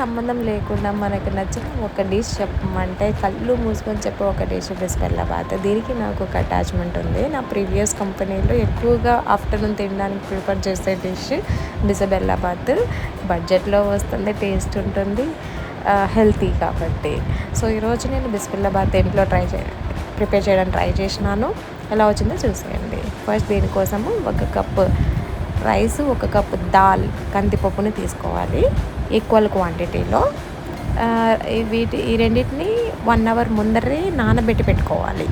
సంబంధం లేకుండా మనకు నచ్చిన ఒక డిష్ చెప్పమంటే కళ్ళు మూసుకొని చెప్పే ఒక డిష్ బిస్బెల్లాబాత్. దీనికి నాకు ఒక అటాచ్మెంట్ ఉంది. నా ప్రీవియస్ కంపెనీలో ఎక్కువగా ఆఫ్టర్నూన్ తినడానికి ప్రిఫర్ చేసే డిష్ బిస్బెల్లాబాత్. బడ్జెట్లో వస్తుంది, టేస్ట్ ఉంటుంది, హెల్తీ కాబట్టి. సో ఈరోజు నేను బిస్బెల్లాబాత్ ఇంట్లో ప్రిపేర్ చేయడానికి ట్రై చేసినాను. ఎలా వచ్చిందో చూసేయండి. ఫస్ట్ దీనికోసము 1 కప్పు రైస్, 1 కప్పు దాల్ కందిపప్పుని తీసుకోవాలి ఈక్వల్ క్వాంటిటీలో. ఈ రెండింటిని 1 అవర్ ముందరే నానబెట్టి పెట్టుకోవాలి.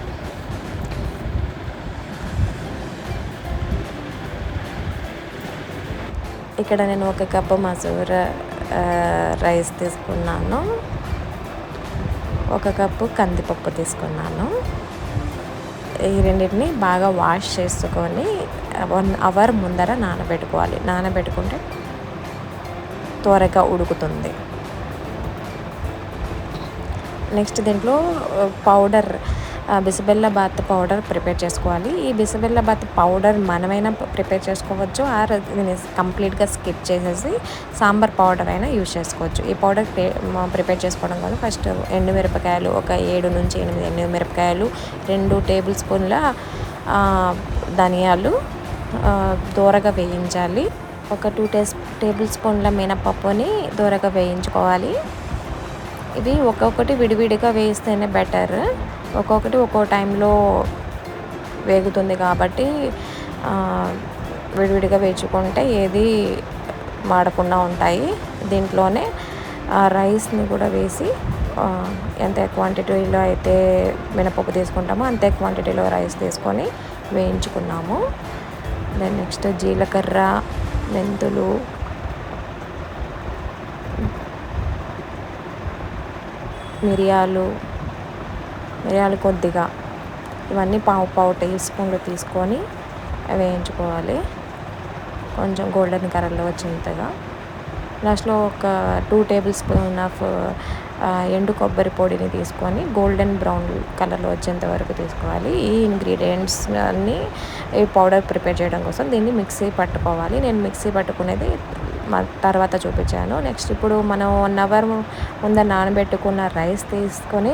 ఇక్కడ నేను 1 కప్పు మసూర రైస్ తీసుకున్నాను, 1 కప్పు కందిపప్పు తీసుకున్నాను. ఈ రెండింటిని బాగా వాష్ చేసుకొని 1 అవర్ ముందర నానబెట్టుకోవాలి. నానబెట్టుకుంటే త్వరగా ఉడుకుతుంది. నెక్స్ట్ దీంట్లో పౌడర్, బిస్బెల్లాబాత్ పౌడర్ ప్రిపేర్ చేసుకోవాలి. ఈ బిస్బెల్లాబాత్ పౌడర్ మనమైనా ప్రిపేర్ చేసుకోవచ్చు, ఆర్ కంప్లీట్గా స్కిప్ చేసేసి సాంబార్ పౌడర్ అయినా యూజ్ చేసుకోవచ్చు. ఈ పౌడర్ ప్రిపేర్ చేసుకోవడం కోసం ఫస్ట్ ఎండుమిరపకాయలు, ఒక 7 నుంచి 8 ఎండుమిరపకాయలు, 2 టేబుల్ స్పూన్ల ధనియాలు దోరగా వేయించాలి. ఒక 2 టేబుల్ స్పూన్ల మినపప్పుని దోరగా వేయించుకోవాలి. ఇవి ఒక్కొక్కటి విడివిడిగా వేస్తేనే బెటర్. ఒక్కొక్కటి ఒక్కో టైంలో వేగుతుంది కాబట్టి విడివిడిగా వేయించుకుంటే ఏది మాడకుండా ఉంటాయి. దీంట్లోనే రైస్ని కూడా వేసి ఎంత క్వాంటిటీలో అయితే మినపప్పు తీసుకుంటామో అంతే క్వాంటిటీలో రైస్ తీసుకొని వేయించుకున్నాము. దెన్ నెక్స్ట్ జీలకర్ర, మెంతులు, మిరియాలు కొద్దిగా, ఇవన్నీ పావు టీ స్పూన్లు తీసుకొని వేయించుకోవాలి కొంచెం గోల్డెన్ కలర్లో వచ్చేంతగా. లాస్ట్లో ఒక 2 టేబుల్ స్పూన్ ఆఫ్ ఎండు కొబ్బరి పొడిని తీసుకొని గోల్డెన్ బ్రౌన్ కలర్లో వచ్చేంత వరకు తీసుకోవాలి. ఈ ఇంగ్రీడియంట్స్ అన్నీ ఈ పౌడర్ ప్రిపేర్ చేయడం కోసం దీన్ని మిక్సీ పట్టుకోవాలి. నేను మిక్సీ పట్టుకునేది తర్వాత చూపించాను. నెక్స్ట్ ఇప్పుడు మనం 1 అవర్ ముందర నానబెట్టుకున్న రైస్ తీసుకొని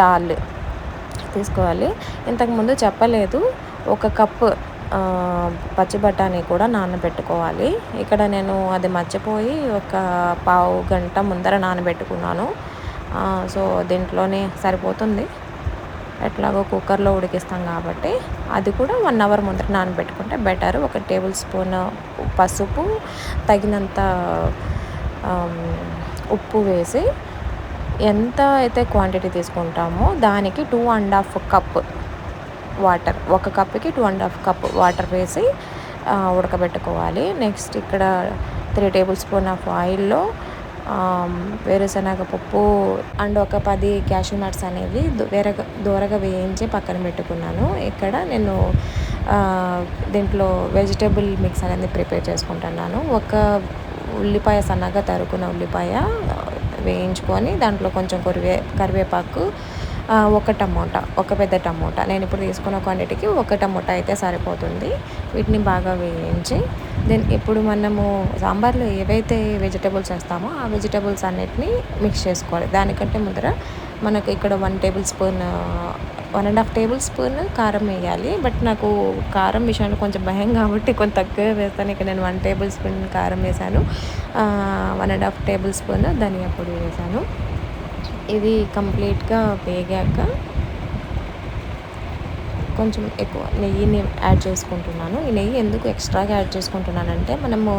దాల్ తీసుకోవాలి. ఇంతకుముందు చెప్పలేదు, 1 కప్పు పచ్చి బఠానీ కూడా నానబెట్టుకోవాలి. ఇక్కడ నేను అది మర్చిపోయి ఒక పావు గంట ముందర నానబెట్టుకున్నాను. సో దీంట్లోనే సరిపోతుంది, ఎట్లాగో కుక్కర్లో ఉడికిస్తాం కాబట్టి. అది కూడా 1 అవర్ ముందర నానబెట్టుకుంటే బెటర్. 1 టేబుల్ స్పూన్ పసుపు, తగినంత ఉప్పు వేసి ఎంత అయితే క్వాంటిటీ తీసుకుంటామో దానికి 2.5 కప్ వాటర్, 1 కప్పుకి 2.5 కప్ వాటర్ వేసి ఉడకబెట్టుకోవాలి. నెక్స్ట్ ఇక్కడ 3 టేబుల్ స్పూన్ ఆఫ్ ఆయిల్లో వేరుశనగ పప్పు అండ్ ఒక 10 క్యాషూ నట్స్ అనేవి దూరగా వేయించి పక్కన పెట్టుకున్నాను. ఇక్కడ నేను దీంట్లో వెజిటేబుల్ మిక్స్ అనేది ప్రిపేర్ చేసుకుంటున్నాను. 1 ఉల్లిపాయ, సన్నగా తరుకున్న ఉల్లిపాయ వేయించుకొని దాంట్లో కొంచెం కరివేపాకు, 1 టమోటా, 1 పెద్ద టమోటా, నేను ఇప్పుడు తీసుకున్న క్వాంటిటీకి 1 టమోటా అయితే సరిపోతుంది. వీటిని బాగా వేయించి దెన్ ఇప్పుడు మనము సాంబార్లో ఏవైతే వెజిటేబుల్స్ వేస్తామో ఆ వెజిటేబుల్స్ అన్నిటిని మిక్స్ చేసుకోవాలి. దానికంటే ముందర మనకు ఇక్కడ 1 టేబుల్ స్పూన్, 1.5 టేబుల్ స్పూన్ కారం వేయాలి. బట్ నాకు కారం విషయంలో కొంచెం భయం కాబట్టి కొంచెం తక్కువ వేస్తాను. ఇక్కడ నేను 1 టేబుల్ స్పూన్ కారం వేసాను, 1.5 టేబుల్ స్పూన్ ధనియా పొడి వేసాను. ఇది కంప్లీట్గా వేగాక కొంచెం ఎక్కువ నెయ్యిని యాడ్ చేసుకుంటున్నాను. ఈ నెయ్యి ఎందుకు ఎక్స్ట్రాగా యాడ్ చేసుకుంటున్నానంటే మనము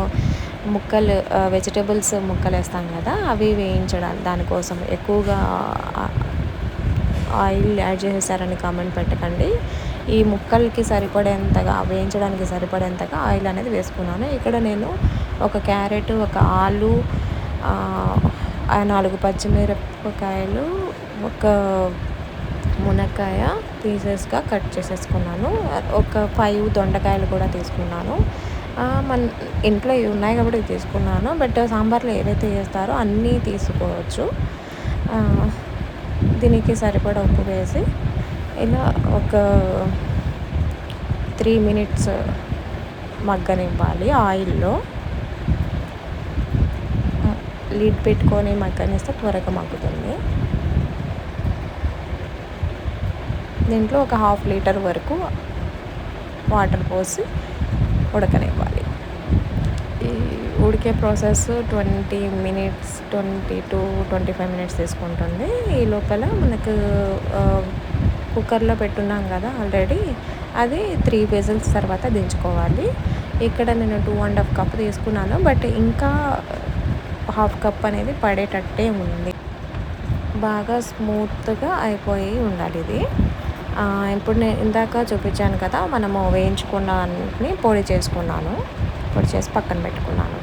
వెజిటేబుల్స్ ముక్కలు వేస్తాం కదా, అవి వేయించడానికి దానికోసం. ఎక్కువగా ఆయిల్ యాడ్ చేసేసారని కామెంట్ పెట్టకండి. ఈ ముక్కలకి సరిపడేంతగా, వేయించడానికి సరిపడేంతగా ఆయిల్ అనేది వేసుకున్నాను. ఇక్కడ నేను 1 క్యారెట్, 1 ఆలు, 4 పచ్చిమిరపకాయలు, 1 మునక్కాయ పీసెస్గా కట్ చేసేసుకున్నాను. 5 దొండకాయలు కూడా తీసుకున్నాను. మన ఇంట్లో ఇవి ఉన్నాయి కాబట్టి ఇవి తీసుకున్నాను. బట్ సాంబార్లో ఏవైతే వేస్తారో అన్నీ తీసుకోవచ్చు. దీనికి సరిపడా ఉప్పు వేసి ఇలా ఒక 3 మినిట్స్ మగ్గనివ్వాలి ఆయిల్లో. లిడ్ పెట్టుకొని మగ్గనిస్తే త్వరగా మగ్గుతుంది. దీంట్లో ఒక 1/2 లీటర్ వరకు వాటర్ పోసి ఉడకనివ్వాలి. ఈ ఉడికే ప్రాసెస్ 20 మినిట్స్ 20-25 మినిట్స్ తీసుకుంటుంది. ఈ లోపల మనకు కుక్కర్లో పెట్టున్నాం కదా ఆల్రెడీ, అది 3 విజిల్స్ తర్వాత దించుకోవాలి. ఇక్కడ నేను 2.5 కప్ తీసుకున్నాను, బట్ ఇంకా 1/2 కప్ అనేది పడేటట్టే ఉంది. బాగా స్మూత్గా అయిపోయి ఉండాలి ఇది. ఇప్పుడు నేను ఇందాక చూపించాను కదా, మనము వేయించుకున్న అన్ని పొడి చేసుకున్నాను, పొడి చేసి పక్కన పెట్టుకున్నాను.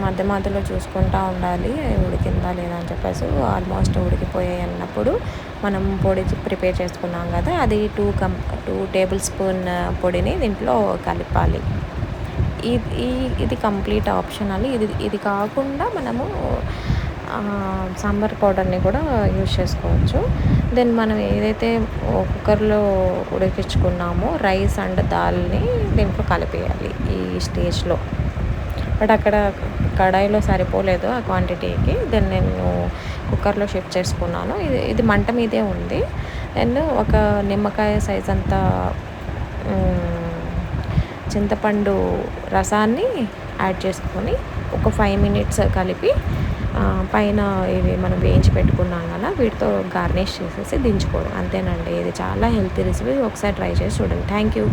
మధ్య మధ్యలో చూసుకుంటూ ఉండాలి ఉడికిందా లేదా అని చెప్పేసి. ఆల్మోస్ట్ ఉడికిపోయాయి అన్నప్పుడు మనం పొడి ప్రిపేర్ చేసుకున్నాం కదా, అది 2 టేబుల్ స్పూన్ పొడిని దీంట్లో కలపాలి. ఇది కంప్లీట్ ఆప్షనల్. ఇది కాకుండా మనము సాంబార్ పౌడర్ని కూడా యూజ్ చేసుకోవచ్చు. దెన్ మనం ఏదైతే కుక్కర్లో ఉడికించుకున్నామో రైస్ అండ్ దాల్ని దీంట్లో కలిపేయాలి ఈ స్టేజ్లో. బట్ అక్కడ కడాయిలో సరిపోలేదు ఆ క్వాంటిటీకి. దెన్ నేను కుక్కర్లో షిఫ్ట్ చేసుకున్నాను. ఇది మంట మీదే ఉంది. దెన్ ఒక నిమ్మకాయ సైజ్ అంత చింతపండు రసాన్ని యాడ్ చేసుకొని ఒక 5 మినిట్స్ కలిపి పైన ఇవి మనం వేయించి పెట్టుకున్నాం కదా, వీటితో గార్నిష్ చేసేసి దించుకోవడం అంతేనండి. ఇది చాలా హెల్తీ రెసిపీ. ఒకసారి ట్రై చేసి చూడండి. Thank you.